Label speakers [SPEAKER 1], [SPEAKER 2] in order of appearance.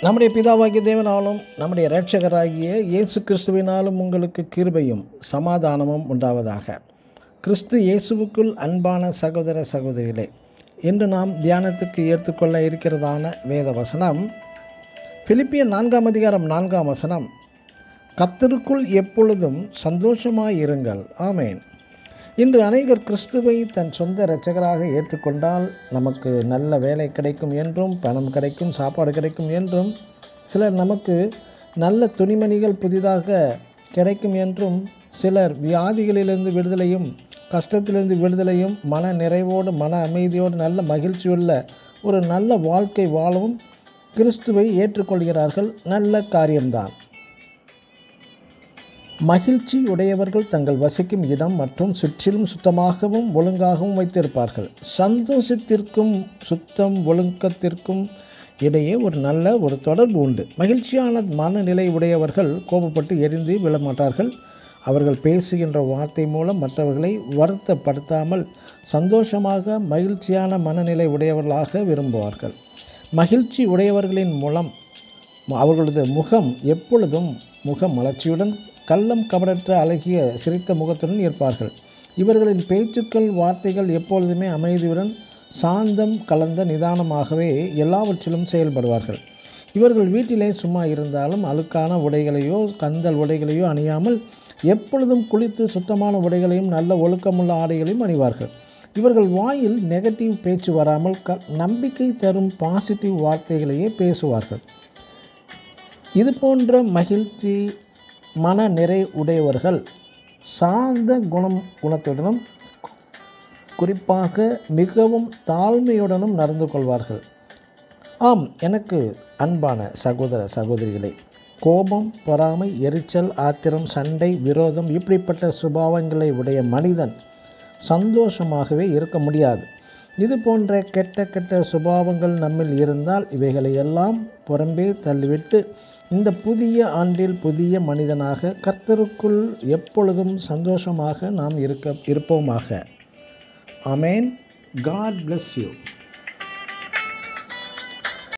[SPEAKER 1] நம்முடைய பிதாவாகிய தேவனாலும் நம்முடைய இரட்சகராகிய இயேசு கிறிஸ்துவினாலும் உங்களுக்கு கிருபையும் சமாதானமும் உண்டாவதாக. கிறிஸ்து இயேசுவுக்குள் அன்பான சகோதர சகோதரிகளே, இன்று நாம் தியானத்துக்கு ஏற்றுக்கொள்ள இருக்கிறதான வேத வசனம் பிலிப்பியர் 4:4. கர்த்தருக்குள் எப்பொழுதும் சந்தோஷமாயிருங்கள். ஆமேன். இன்று அநேகர் கிறிஸ்துவை தன் சொந்த இரட்சகராக ஏற்றுக்கொண்டால் நமக்கு நல்ல வேலை கிடைக்கும் என்றும், பணம் கிடைக்கும், சாப்பாடு கிடைக்கும் என்றும், சிலர் நமக்கு நல்ல துணிமணிகள் புதிதாக கிடைக்கும் என்றும், சிலர் வியாதிகளிலிருந்து விடுதலையும், கஷ்டத்திலிருந்து விடுதலையும், மன நிறைவோடு, மன அமைதியோடு, நல்ல மகிழ்ச்சியுள்ள ஒரு நல்ல வாழ்க்கை வாழவும் கிறிஸ்துவை ஏற்றுக்கொள்கிறார்கள். நல்ல காரியம்தான். மகிழ்ச்சி உடையவர்கள் தங்கள் வசிக்கும் இடம் மற்றும் சுற்றிலும் சுத்தமாகவும் ஒழுங்காகவும் வைத்திருப்பார்கள். சந்தோஷத்திற்கும் சுத்தம் ஒழுக்கத்திற்கும் இடையே ஒரு தொடர்பு உண்டு. மகிழ்ச்சியான மனநிலை உடையவர்கள் கோபப்பட்டு எரிந்து விழமாட்டார்கள். அவர்கள் பேசுகின்ற வார்த்தை மூலம் மற்றவர்களை வருத்தப்படுத்தாமல் சந்தோஷமாக மகிழ்ச்சியான மனநிலை உடையவர்களாக விரும்புவார்கள். மகிழ்ச்சி உடையவர்களின் மூலம் அவர்களது முகம் எப்பொழுதும் மலர்ச்சியுடன், கள்ளம் கபடற்ற அழகிய சிரித்த முகத்துடன் இருப்பார்கள். இவர்களின் பேச்சுக்கள், வார்த்தைகள் எப்பொழுதுமே அமைதியுடன், சாந்தம் கலந்த நிதானமாகவே எல்லாவற்றிலும் செயல்படுவார்கள். இவர்கள் வீட்டிலே சும்மா இருந்தாலும் அழுக்கான உடைகளையோ கந்தல் உடைகளையோ அணியாமல் எப்பொழுதும் குளித்து சுத்தமான உடைகளையும் நல்ல ஒழுக்கமுள்ள ஆடைகளையும் அணிவார்கள். இவர்கள் வாயில் நெகட்டிவ் பேச்சு வராமல் நம்பிக்கை தரும் பாசிட்டிவ் வார்த்தைகளையே பேசுவார்கள். இது போன்ற மகிழ்ச்சி மன நிறை உடையவர்கள் சார்ந்த குணத்துடனும், குறிப்பாக மிகவும் தாழ்மையுடனும் நடந்து கொள்வார்கள். ஆம், எனக்கு அன்பான சகோதர சகோதரிகளே, கோபம், பொறாமை, எரிச்சல், ஆத்திரம், சண்டை, விரோதம் இப்படிப்பட்ட சுபாவங்களை உடைய மனிதன் சந்தோஷமாகவே இருக்க முடியாது. இது போன்ற கெட்ட சுபாவங்கள் நம்மில் இருந்தால் இவைகளை எல்லாம் புறம்பே தள்ளிவிட்டு இந்த புதிய ஆண்டில் புதிய மனிதனாக கர்த்தருக்குள் எப்பொழுதும் சந்தோஷமாக நாம் இருப்போமாக. ஆமேன். God bless you.